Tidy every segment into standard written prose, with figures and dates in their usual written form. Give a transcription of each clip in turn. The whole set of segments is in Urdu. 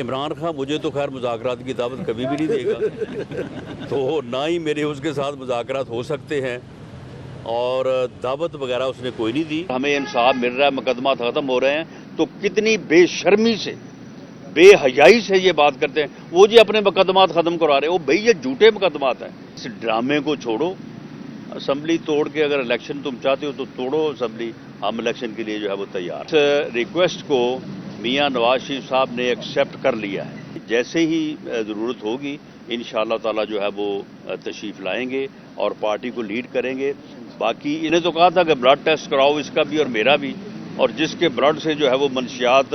عمران خان مجھے تو خیر مذاکرات کی دعوت کبھی بھی نہیں دے گا، تو نہ ہی میرے اس کے ساتھ مذاکرات ہو سکتے ہیں، اور دعوت وغیرہ اس نے کوئی نہیں دی۔ ہمیں انصاف مل رہا ہے، مقدمات ختم ہو رہے ہیں، تو کتنی بے شرمی سے، بے حیائی سے یہ بات کرتے ہیں، وہ جی اپنے مقدمات ختم کروا رہے ہیں۔ وہ بھئی یہ جھوٹے مقدمات ہیں، اس ڈرامے کو چھوڑو، اسمبلی توڑ کے اگر الیکشن تم چاہتے ہو تو توڑو اسمبلی، ہم الیکشن کے لیے جو ہے وہ تیار۔ اس ریکویسٹ کو میاں نواز شریف صاحب نے ایکسیپٹ کر لیا ہے، جیسے ہی ضرورت ہوگی انشاءاللہ تعالی جو ہے وہ تشریف لائیں گے اور پارٹی کو لیڈ کریں گے۔ باقی انہیں تو کہا تھا کہ بلڈ ٹیسٹ کراؤ، اس کا بھی اور میرا بھی، اور جس کے بلڈ سے جو ہے وہ منشیات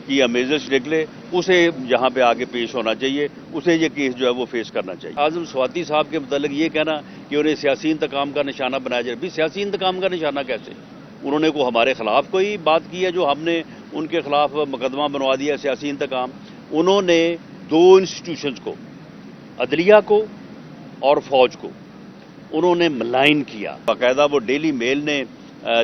کی امیزش نکلے اسے یہاں پہ آگے پیش ہونا چاہیے، اسے یہ کیس جو ہے وہ فیس کرنا چاہیے۔ اعظم سواتی صاحب کے متعلق یہ کہنا کہ انہیں سیاسی انتقام کا نشانہ بنایا جائے، بھی سیاسی انتقام کا نشانہ کیسے؟ انہوں نے ہمارے خلاف کوئی بات کی ہے جو ہم نے ان کے خلاف مقدمہ بنوا دیا سیاسی انتقام؟ انہوں نے دو انسٹیٹیوشنز کو، عدلیہ کو اور فوج کو، انہوں نے ملائن کیا۔ باقاعدہ وہ ڈیلی میل نے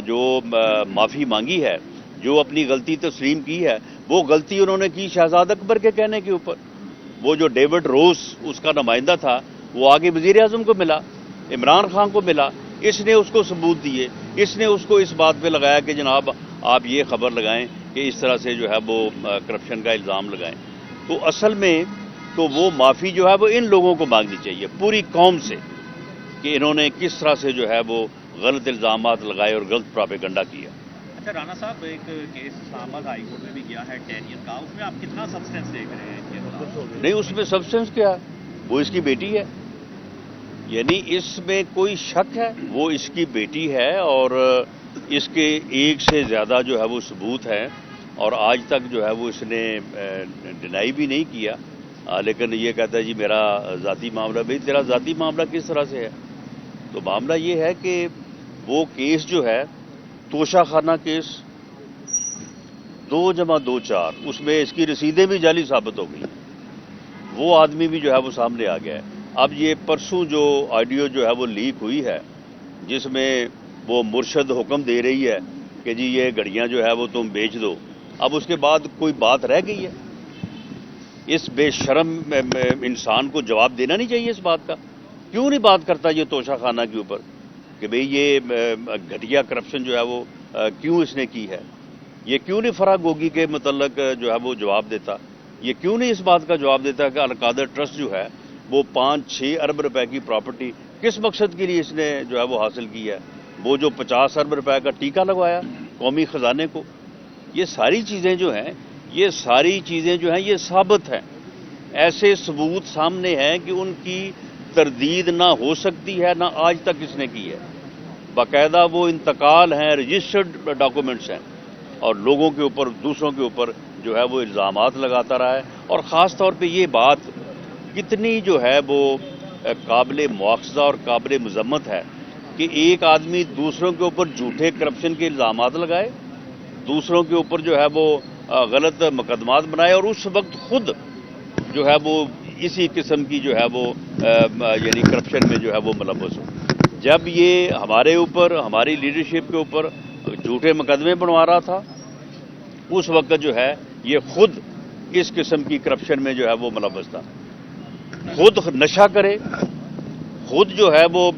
جو معافی مانگی ہے، جو اپنی غلطی تسلیم کی ہے، وہ غلطی انہوں نے کی شہزاد اکبر کے کہنے کے اوپر۔ وہ جو ڈیوڈ روز اس کا نمائندہ تھا، وہ آگے وزیر اعظم کو ملا، عمران خان کو ملا، اس نے اس کو ثبوت دیے، اس نے اس کو اس بات پہ لگایا کہ جناب آپ یہ خبر لگائیں کہ اس طرح سے جو ہے وہ کرپشن کا الزام لگائیں۔ تو اصل میں تو وہ معافی جو ہے وہ ان لوگوں کو مانگنی چاہیے، پوری قوم سے، کہ انہوں نے کس طرح سے جو ہے وہ غلط الزامات لگائے اور غلط پراپیگنڈا کیا۔ اچھا رانا صاحب، ایک کیس اسلام آباد ہائی کورٹ میں بھی گیا ہے ٹینین کا، اس میں آپ کتنا سبسٹینس دیکھ رہے ہیں اس کے خلاف؟ نہیں، اس میں سبسٹینس کیا ہے؟ وہ اس کی بیٹی ہے، یعنی اس میں کوئی شک ہے؟ وہ اس کی بیٹی ہے اور اس کے ایک سے زیادہ جو ہے وہ ثبوت ہے، اور آج تک جو ہے وہ اس نے ڈینائی بھی نہیں کیا، لیکن یہ کہتا ہے جی میرا ذاتی معاملہ۔ بھئی تیرا ذاتی معاملہ کس طرح سے ہے؟ تو معاملہ یہ ہے کہ وہ کیس جو ہے توشہ خانہ کیس 2+2=4، اس میں اس کی رسیدیں بھی جعلی ثابت ہو گئی، وہ آدمی بھی جو ہے وہ سامنے آ گیا ہے۔ اب یہ پرسوں جو آڈیو جو ہے وہ لیک ہوئی ہے، جس میں وہ مرشد حکم دے رہی ہے کہ جی یہ گھڑیاں جو ہے وہ تم بیچ دو، اب اس کے بعد کوئی بات رہ گئی ہے؟ اس بے شرم انسان کو جواب دینا نہیں چاہیے اس بات کا؟ کیوں نہیں بات کرتا یہ توشہ خانہ کے اوپر کہ بھئی یہ گھٹیا کرپشن جو ہے وہ کیوں اس نے کی ہے؟ یہ کیوں نہیں فرح گوگی کے متعلق جو ہے وہ جواب دیتا؟ یہ کیوں نہیں اس بات کا جواب دیتا کہ القادر ٹرسٹ جو ہے وہ 5-6 ارب روپے کی پراپرٹی کس مقصد کے لیے اس نے جو ہے وہ حاصل کی ہے؟ وہ جو 50 ارب روپے کا ٹیکہ لگوایا قومی خزانے کو، یہ ساری چیزیں جو ہیں، یہ ساری چیزیں جو ہیں یہ ثابت ہیں، ایسے ثبوت سامنے ہیں کہ ان کی تردید نہ ہو سکتی ہے، نہ آج تک اس نے کی ہے۔ باقاعدہ وہ انتقال ہیں، رجسٹرڈ ڈاکومنٹس ہیں، اور لوگوں کے اوپر، دوسروں کے اوپر جو ہے وہ الزامات لگاتا رہا ہے۔ اور خاص طور پہ یہ بات کتنی جو ہے وہ قابل مواخذہ اور قابل مذمت ہے کہ ایک آدمی دوسروں کے اوپر جھوٹے کرپشن کے الزامات لگائے، دوسروں کے اوپر جو ہے وہ غلط مقدمات بنائے، اور اس وقت خود جو ہے وہ اسی قسم کی جو ہے وہ یعنی کرپشن میں جو ہے وہ ملوث ہو۔ جب یہ ہمارے اوپر، ہماری لیڈرشپ کے اوپر جھوٹے مقدمے بنوا رہا تھا، اس وقت جو ہے یہ خود اس قسم کی کرپشن میں جو ہے وہ ملوث تھا، خود نشہ کرے، خود جو ہے وہ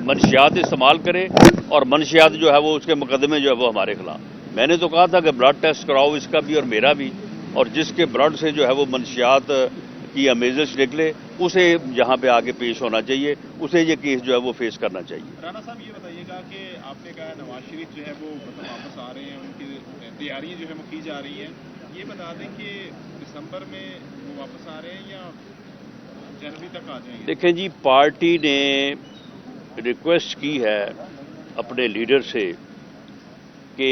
منشیات استعمال کرے، اور منشیات جو ہے وہ اس کے مقدمے جو ہے وہ ہمارے خلاف۔ میں نے تو کہا تھا کہ بلڈ ٹیسٹ کراؤ، اس کا بھی اور میرا بھی، اور جس کے بلڈ سے جو ہے وہ منشیات کی امیزش نکلے اسے یہاں پہ آگے پیش ہونا چاہیے، اسے یہ کیس جو ہے وہ فیس کرنا چاہیے۔ رانا صاحب یہ بتائیے گا کہ آپ نے کہا نواز شریف جو ہے وہ واپس آ رہے ہیں، ان کی تیاریاں جو ہے وہ کی جا رہی ہیں، یہ بتا دیں کہ دسمبر میں وہ واپس آ رہے ہیں یا جنوری تک آ جائیں گے؟ دیکھیں جی، پارٹی نے ریکویسٹ کی ہے اپنے لیڈر سے کہ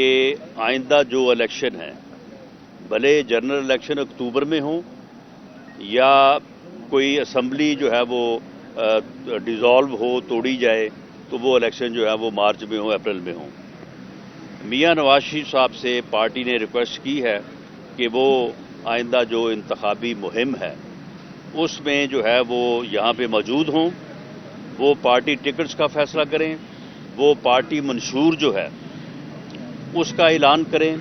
آئندہ جو الیکشن ہے، بھلے جنرل الیکشن اکتوبر میں ہوں یا کوئی اسمبلی جو ہے وہ ڈیزالو ہو، توڑی جائے، تو وہ الیکشن جو ہے وہ مارچ میں ہو، اپریل میں ہوں۔ میاں نواز شریف صاحب سے پارٹی نے ریکویسٹ کی ہے کہ وہ آئندہ جو انتخابی مہم ہے اس میں جو ہے وہ یہاں پہ موجود ہوں، وہ پارٹی ٹکٹس کا فیصلہ کریں، وہ پارٹی منشور جو ہے اس کا اعلان کریں،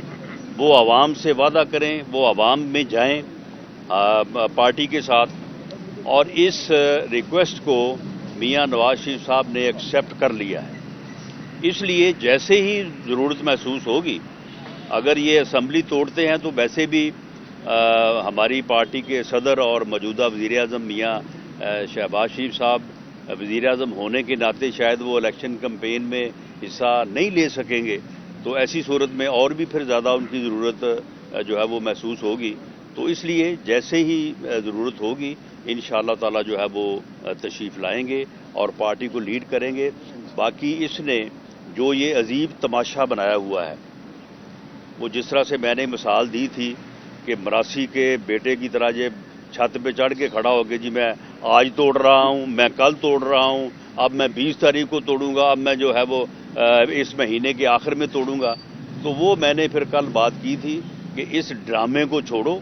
وہ عوام سے وعدہ کریں، وہ عوام میں جائیں، پارٹی کے ساتھ، اور اس ریکویسٹ کو میاں نواز شریف صاحب نے ایکسیپٹ کر لیا ہے. اس لیے جیسے ہی ضرورت محسوس ہوگی، اگر یہ اسمبلی توڑتے ہیں تو ویسے بھی ہماری پارٹی کے صدر اور موجودہ وزیر اعظم میاں شہباز شریف صاحب وزیر اعظم ہونے کے ناطے شاید وہ الیکشن کمپین میں حصہ نہیں لے سکیں گے، تو ایسی صورت میں اور بھی پھر زیادہ ان کی ضرورت جو ہے وہ محسوس ہوگی. تو اس لیے جیسے ہی ضرورت ہوگی انشاءاللہ تعالی جو ہے وہ تشریف لائیں گے اور پارٹی کو لیڈ کریں گے. باقی اس نے جو یہ عجیب تماشا بنایا ہوا ہے، وہ جس طرح سے میں نے مثال دی تھی کہ مراسی کے بیٹے کی طرح یہ چھت پہ چڑھ کے کھڑا ہو کے جی میں آج توڑ رہا ہوں، میں کل توڑ رہا ہوں، اب میں 20 تاریخ کو توڑوں گا، اب میں جو ہے وہ اس مہینے کے آخر میں توڑوں گا. تو وہ میں نے پھر کل بات کی تھی کہ اس ڈرامے کو چھوڑو.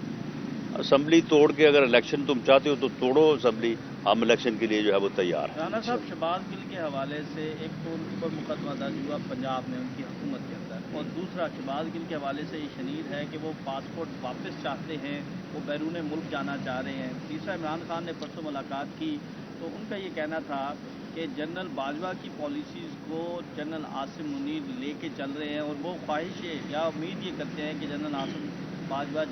اسمبلی توڑ کے اگر الیکشن تم چاہتے ہو تو توڑو اسمبلی، ہم الیکشن کے لیے جو ہے وہ تیار ہیں. رانا صاحب، شہباز گل کے حوالے سے ایک تو ان پر مقدمہ درج ہوا پنجاب میں ان کی حکومت کے اندر، اور دوسرا شہباز گل کے حوالے سے یہ شنید ہے کہ وہ پاسپورٹ واپس چاہتے ہیں، وہ بیرون ملک جانا چاہ رہے ہیں. تیسرا، عمران خان نے پرسوں ملاقات کی تو ان کا یہ کہنا تھا کہ جنرل باجوہ کی پالیسیز کو جنرل عاصم منیر لے کے چل رہے ہیں، اور وہ خواہش یا امید یہ کرتے ہیں کہ جنرل باجوہ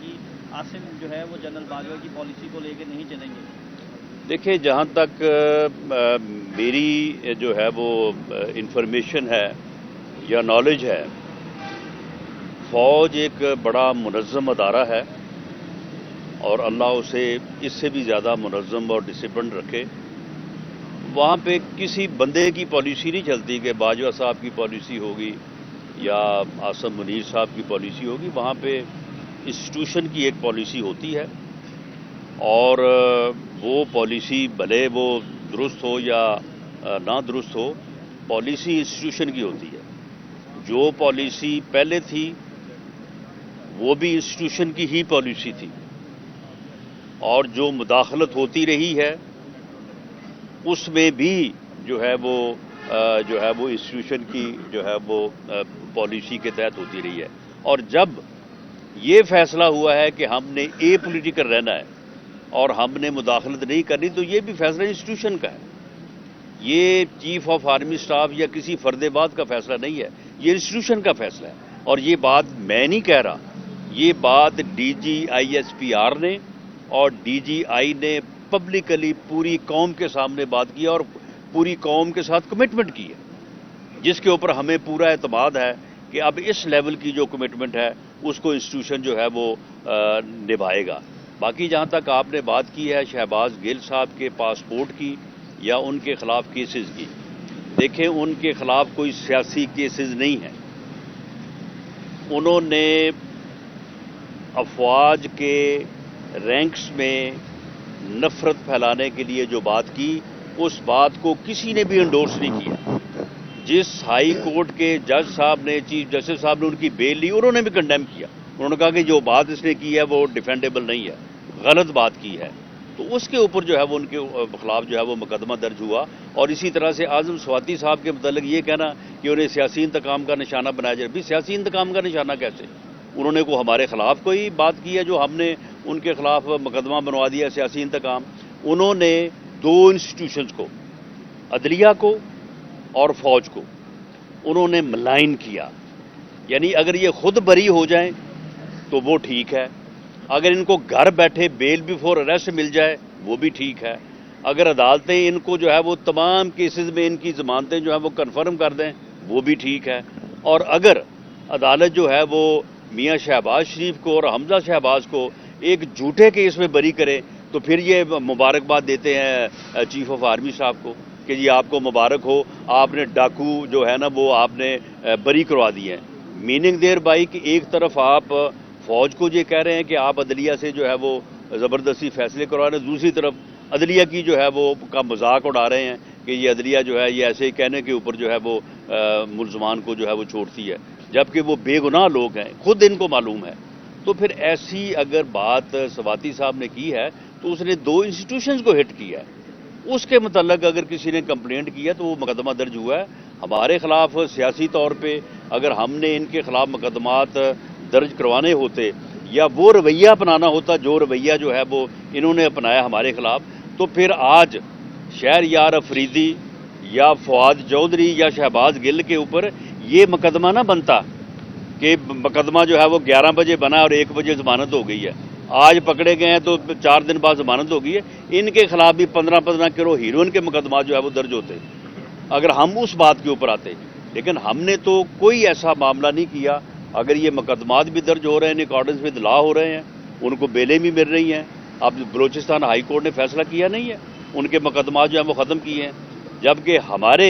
کی عاصم جو ہے وہ جنرل باجوہ کی پالیسی کو لے کے نہیں چلیں گے. دیکھیں، جہاں تک میری جو ہے وہ انفارمیشن ہے یا نالج ہے، فوج ایک بڑا منظم ادارہ ہے اور اللہ اسے اس سے بھی زیادہ منظم اور ڈسپلن رکھے. وہاں پہ کسی بندے کی پالیسی نہیں چلتی کہ باجوہ صاحب کی پالیسی ہوگی یا عاصم منیر صاحب کی پالیسی ہوگی. وہاں پہ انسٹیٹیوشن کی ایک پالیسی ہوتی ہے، اور وہ پالیسی بھلے وہ درست ہو یا نہ درست ہو، پالیسی انسٹیٹیوشن کی ہوتی ہے. جو پالیسی پہلے تھی وہ بھی انسٹیٹیوشن کی ہی پالیسی تھی، اور جو مداخلت ہوتی رہی ہے اس میں بھی جو ہے وہ انسٹیٹیوشن کی جو ہے وہ پالیسی کے تحت ہوتی رہی ہے. اور جب یہ فیصلہ ہوا ہے کہ ہم نے اے پولیٹیکل رہنا ہے اور ہم نے مداخلت نہیں کرنی، تو یہ بھی فیصلہ انسٹیٹیوشن کا ہے. یہ چیف آف آرمی اسٹاف یا کسی فرد بات کا فیصلہ نہیں ہے، یہ انسٹیٹیوشن کا فیصلہ ہے. اور یہ بات میں نہیں کہہ رہا، یہ بات D G I S P R نے اور ڈی جی آئی نے پبلکلی پوری قوم کے سامنے بات کی اور پوری قوم کے ساتھ کمٹمنٹ کی ہے، جس کے اوپر ہمیں پورا اعتماد ہے کہ اب اس لیول کی جو کمٹمنٹ ہے اس کو انسٹیٹیوشن جو ہے وہ نبھائے گا. باقی جہاں تک آپ نے بات کی ہے شہباز گل صاحب کے پاسپورٹ کی یا ان کے خلاف کیسز کی، دیکھیں ان کے خلاف کوئی سیاسی کیسز نہیں ہیں. انہوں نے افواج کے رینکس میں نفرت پھیلانے کے لیے جو بات کی، اس بات کو کسی نے بھی انڈورس نہیں کیا. جس ہائی کورٹ کے جج صاحب نے، چیف جسٹس صاحب نے ان کی بیل لی، انہوں نے بھی کنڈیم کیا. انہوں نے کہا کہ جو بات اس نے کی ہے وہ ڈیفینڈیبل نہیں ہے، غلط بات کی ہے. تو اس کے اوپر جو ہے وہ ان کے خلاف جو ہے وہ مقدمہ درج ہوا. اور اسی طرح سے اعظم سواتی صاحب کے متعلق یہ کہنا کہ انہیں سیاسی انتقام کا نشانہ بنایا جائے، بھی سیاسی انتقام کا نشانہ کیسے؟ انہوں نے ہمارے خلاف کوئی بات کی ہے جو ہم نے ان کے خلاف مقدمہ بنوا دیا سیاسی انتقام؟ انہوں نے دو انسٹیٹیوشنز کو، عدلیہ کو اور فوج کو، انہوں نے ملائن کیا. یعنی اگر یہ خود بری ہو جائیں تو وہ ٹھیک ہے، اگر ان کو گھر بیٹھے بیل بیفور اریسٹ مل جائے وہ بھی ٹھیک ہے، اگر عدالتیں ان کو جو ہے وہ تمام کیسز میں ان کی ضمانتیں جو ہے وہ کنفرم کر دیں وہ بھی ٹھیک ہے. اور اگر عدالت جو ہے وہ میاں شہباز شریف کو اور حمزہ شہباز کو ایک جھوٹے کیس میں بری کرے تو پھر یہ مبارکباد دیتے ہیں چیف آف آرمی صاحب کو کہ جی آپ کو مبارک ہو، آپ نے ڈاکو جو ہے نا وہ آپ نے بری کروا دیے ہیں. میننگ دیر بائی کہ ایک طرف آپ فوج کو یہ کہہ رہے ہیں کہ آپ عدلیہ سے جو ہے وہ زبردستی فیصلے کروا رہے ہیں، دوسری طرف عدلیہ کی جو ہے وہ کا مذاق اڑا رہے ہیں کہ یہ عدلیہ جو ہے یہ ایسے ہی کہنے کے اوپر جو ہے وہ ملزمان کو جو ہے وہ چھوڑتی ہے، جبکہ وہ بے گناہ لوگ ہیں، خود ان کو معلوم ہے. تو پھر ایسی اگر بات سواتی صاحب نے کی ہے تو اس نے دو انسٹیٹیوشنز کو ہٹ کیا ہے. اس کے متعلق اگر کسی نے کمپلینٹ کی ہے تو وہ مقدمہ درج ہوا ہے. ہمارے خلاف سیاسی طور پہ اگر ہم نے ان کے خلاف مقدمات درج کروانے ہوتے یا وہ رویہ اپنانا ہوتا جو رویہ جو ہے وہ انہوں نے اپنایا ہمارے خلاف، تو پھر آج شہریار افریدی یا فواد چودھری یا شہباز گل کے اوپر یہ مقدمہ نہ بنتا کہ مقدمہ جو ہے وہ 11 بجے بنا اور 1 بجے ضمانت ہو گئی ہے، آج پکڑے گئے ہیں تو 4 دن بعد ضمانت ہو گئی ہے۔ ان کے خلاف بھی 15 کلو ہیروئن کے مقدمات جو ہے وہ درج ہوتے اگر ہم اس بات کے اوپر آتے، لیکن ہم نے تو کوئی ایسا معاملہ نہیں کیا۔ اگر یہ مقدمات بھی درج ہو رہے ہیں، ان اکارڈنس ود لا ہو رہے ہیں، ان کو بیلیں بھی مل رہی ہیں، اب بلوچستان ہائی کورٹ نے فیصلہ کیا نہیں ہے، ان کے مقدمات جو ہیں وہ ختم کیے ہیں، جبکہ ہمارے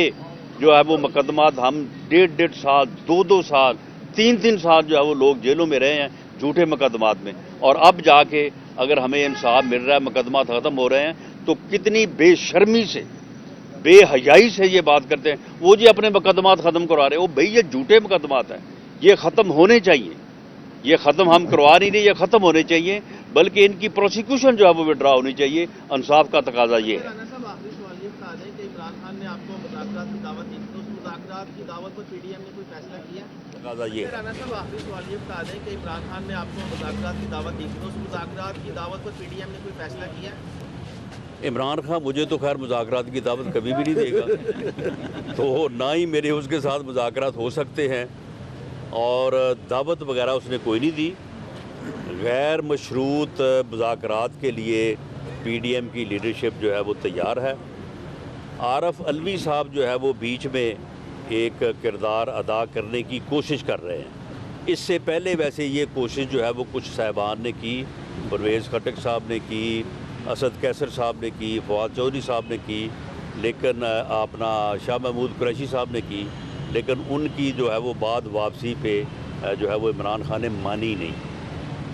جو ہے وہ مقدمات ہم 1.5 سال 2 سال 3 سال جو ہے وہ لوگ جیلوں میں رہے ہیں جھوٹے مقدمات میں، اور اب جا کے اگر ہمیں انصاف مل رہا ہے، مقدمات ختم ہو رہے ہیں، تو کتنی بے شرمی سے بے حیائی سے یہ بات کرتے ہیں، وہ جی اپنے مقدمات ختم کروا رہے ہیں۔ وہ بھئی یہ جھوٹے مقدمات ہیں، یہ ختم ہونے چاہیے، یہ ختم ہم کروا نہیں، یہ ختم ہونے چاہیے، بلکہ ان کی پروسیکیوشن جو ہے وہ وڈرا ہونی چاہیے۔ انصاف کا تقاضا یہ ہے۔ رانا صاحب آخری سوال یہ بتا دیں کہ عمران خان نے آپ کو مذاکرات کی دعوت دی تھی، تو اس مذاکرات کی دعوت پر پی ڈی ایم نے کوئی فیصلہ کیا؟ تقاضا یہ ہے۔ رانا صاحب آخری سوال یہ بتا دیں کہ عمران خان نے آپ کو مذاکرات کی دعوت دی تھی، تو اس مذاکرات کی دعوت پر پی ڈی ایم نے کوئی فیصلہ کیا؟ عمران خان مجھے تو خیر مذاکرات کی دعوت کبھی بھی نہیں دے گا، تو نہ ہی میرے اس کے ساتھ مذاکرات ہو سکتے ہیں، اور دعوت وغیرہ اس نے کوئی نہیں دی۔ غیر مشروط مذاکرات کے لیے پی ڈی ایم کی لیڈرشپ جو ہے وہ تیار ہے۔ عارف علوی صاحب جو ہے وہ بیچ میں ایک کردار ادا کرنے کی کوشش کر رہے ہیں۔ اس سے پہلے ویسے یہ کوشش جو ہے وہ کچھ صاحبان نے کی، پرویز خٹک صاحب نے کی، اسد کیسر صاحب نے کی، فواد چودھری صاحب نے کی، لیکن اپنا شاہ محمود قریشی صاحب نے کی، لیکن ان کی جو ہے وہ بعد واپسی پہ جو ہے وہ عمران خان نے مانی نہیں۔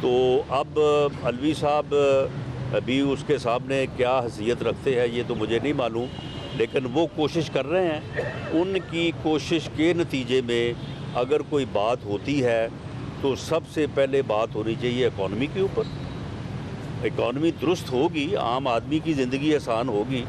تو اب علوی صاحب بھی اس کے سامنے کیا حیثیت رکھتے ہیں یہ تو مجھے نہیں معلوم، لیکن وہ کوشش کر رہے ہیں۔ ان کی کوشش کے نتیجے میں اگر کوئی بات ہوتی ہے تو سب سے پہلے بات ہونی چاہیے اکانومی کے اوپر۔ اکانومی درست ہوگی، عام آدمی کی زندگی آسان ہوگی۔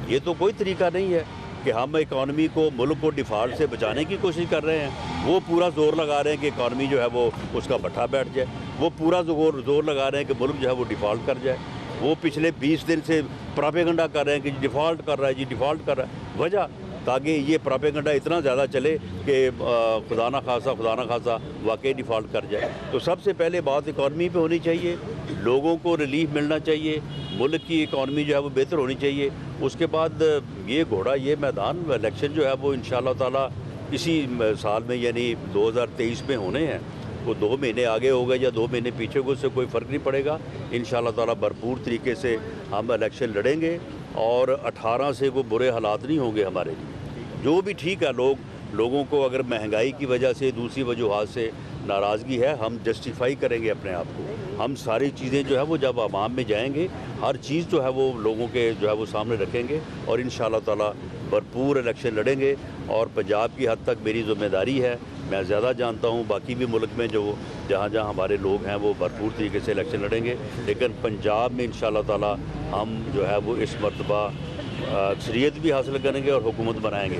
یہ تو کوئی طریقہ نہیں ہے کہ ہم اکانومی کو، ملک کو ڈیفالٹ سے بچانے کی کوشش کر رہے ہیں۔ وہ پورا زور لگا رہے ہیں کہ اکانومی جو ہے وہ اس کا بٹھا بیٹھ جائے، وہ پورا زور لگا رہے ہیں کہ ملک جو ہے وہ ڈیفالٹ کر جائے۔ وہ پچھلے 20 دن سے پراپیگنڈا کر رہے ہیں کہ ڈیفالٹ کر رہا ہے، جی ڈیفالٹ کر رہا ہے۔ وجہ تاکہ یہ پراپیگنڈا اتنا زیادہ چلے کہ خدا نہ خاصا واقعی ڈیفالٹ کر جائے۔ تو سب سے پہلے بات اکانومی پہ ہونی چاہیے، لوگوں کو ریلیف ملنا چاہیے، ملک کی اکانومی جو ہے وہ بہتر ہونی چاہیے۔ اس کے بعد یہ گھوڑا، یہ میدان، الیکشن جو ہے وہ انشاءاللہ تعالیٰ اسی سال میں یعنی 2023 میں ہونے ہیں۔ وہ 2 مہینے آگے ہوگا یا 2 مہینے پیچھے کو، اس سے کوئی فرق نہیں پڑے گا۔ انشاءاللہ تعالیٰ بھرپور طریقے سے ہم الیکشن لڑیں گے، اور 18 سے کوئی برے حالات نہیں ہوں گے ہمارے لیے۔ جو بھی ٹھیک ہے، لوگوں کو اگر مہنگائی کی وجہ سے، دوسری وجوہات سے ناراضگی ہے، ہم جسٹیفائی کریں گے اپنے آپ کو۔ ہم ساری چیزیں جو ہے وہ جب عوام میں جائیں گے، ہر چیز جو ہے وہ لوگوں کے جو ہے وہ سامنے رکھیں گے، اور انشاءاللہ تعالیٰ بھرپور الیکشن لڑیں گے۔ اور پنجاب کی حد تک میری ذمہ داری ہے، میں زیادہ جانتا ہوں باقی بھی ملک میں جو جہاں ہمارے لوگ ہیں وہ بھرپور طریقے سے الیکشن لڑیں گے، لیکن پنجاب میں انشاءاللہ تعالیٰ ہم جو ہے وہ اس مرتبہ اکثریت بھی حاصل کریں گے اور حکومت بنائیں گے۔